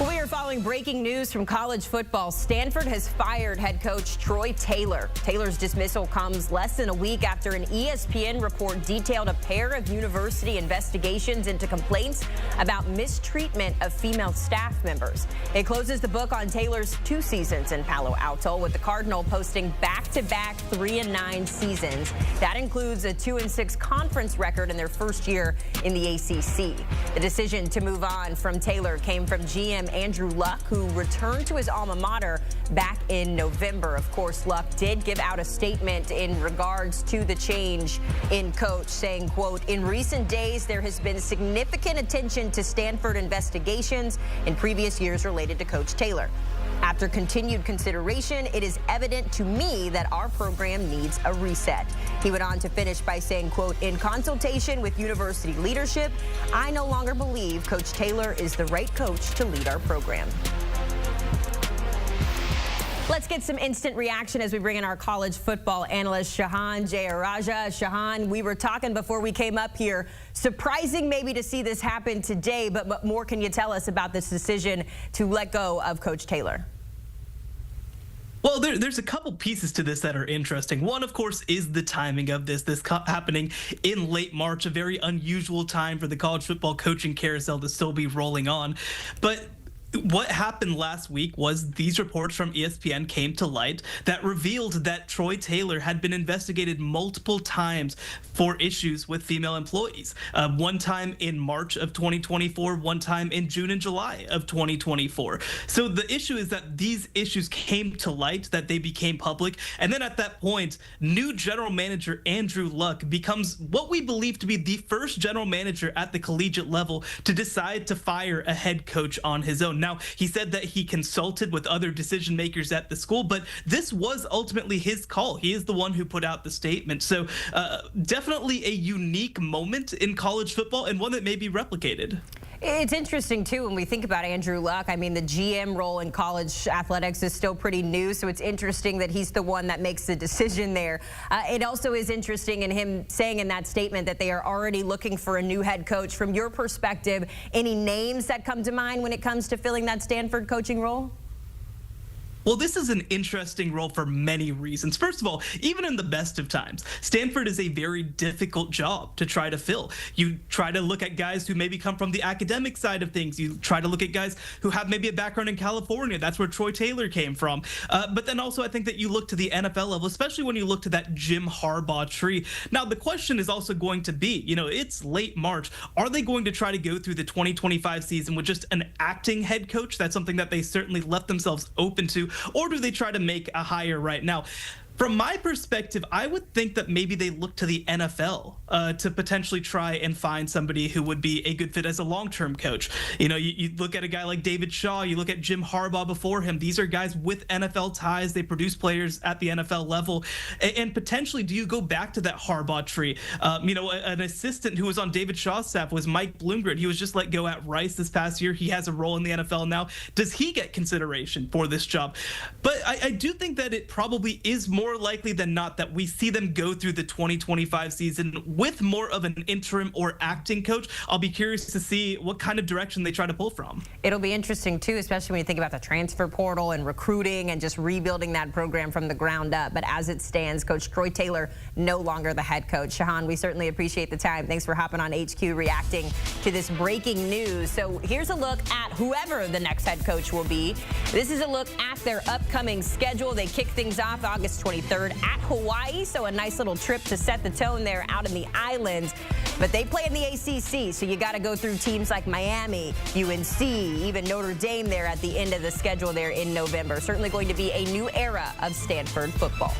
Well, we are following breaking news from college football. Stanford has fired head coach Troy Taylor. Taylor's dismissal comes less than a week after an ESPN report detailed a pair of university investigations into complaints about mistreatment of female staff members. It closes the book on Taylor's 2 seasons in Palo Alto, with the Cardinal posting back-to-back 3-9 seasons. That includes a 2-6 conference record in their first year in the ACC. The decision to move on from Taylor came from GM Andrew Luck, who returned to his alma mater back in November. Of course, Luck did give out a statement in regards to the change in coach, saying, quote, "In recent days, there has been significant attention to Stanford investigations in previous years related to Coach Taylor. After continued consideration, it is evident to me that our program needs a reset." He went on to finish by saying, quote, "In consultation with university leadership, I no longer believe Coach Taylor is the right coach to lead our program." Let's get some instant reaction as we bring in our college football analyst, Shehan Jeyarajah. Shehan, we were talking before we came up here. Surprising maybe to see this happen today, but what more can you tell us about this decision to let go of Coach Taylor? Well, there's a couple pieces to this that are interesting. One, of course, is the timing of this happening in late March, a very unusual time for the college football coaching carousel to still be rolling on. But what happened last week was these reports from ESPN came to light that revealed that Troy Taylor had been investigated multiple times for issues with female employees. One time in March of 2024, one time in June and July of 2024. So the issue is that these issues came to light, that they became public. And then at that point, new general manager Andrew Luck becomes what we believe to be the first general manager at the collegiate level to decide to fire a head coach on his own. Now, he said that he consulted with other decision makers at the school, but this was ultimately his call. He is the one who put out the statement. So definitely a unique moment in college football, and one that may be replicated. It's interesting, too, when we think about Andrew Luck. I mean, the GM role in college athletics is still pretty new, so it's interesting that he's the one that makes the decision there. It also is interesting in him saying in that statement that they are already looking for a new head coach. From your perspective, any names that come to mind when it comes to filling that Stanford coaching role? Well, this is an interesting role for many reasons. First of all, even in the best of times, Stanford is a very difficult job to try to fill. You try to look at guys who maybe come from the academic side of things. You try to look at guys who have maybe a background in California. That's where Troy Taylor came from. But then also I think that you look to the NFL level, especially when you look to that Jim Harbaugh tree. Now, the question is also going to be, it's late March. Are they going to try to go through the 2025 season with just an acting head coach? That's something that they certainly left themselves open to. Or do they try to make a hire right now? From my perspective, I would think that maybe they look to the NFL to potentially try and find somebody who would be a good fit as a long-term coach. You look at a guy like David Shaw, you look at Jim Harbaugh before him. These are guys with NFL ties. They produce players at the NFL level. And potentially, do you go back to that Harbaugh tree? An assistant who was on David Shaw's staff was Mike Bloomgren. He was just let go at Rice this past year. He has a role in the NFL now. Does he get consideration for this job? But I do think that it probably is more likely than not that we see them go through the 2025 season with more of an interim or acting coach. I'll be curious to see what kind of direction they try to pull from. It'll be interesting, too, especially when you think about the transfer portal and recruiting and just rebuilding that program from the ground up. But as it stands, Coach Troy Taylor no longer the head coach. Shehan, we certainly appreciate the time. Thanks for hopping on HQ reacting to this breaking news. So here's a look at whoever the next head coach will be. This is a look at their upcoming schedule. They kick things off August 23rd at Hawaii, so a nice little trip to set the tone there out in the islands. But they play in the ACC, so you got to go through teams like Miami, UNC, even Notre Dame there at the end of the schedule there in November. Certainly going to be a new era of Stanford football.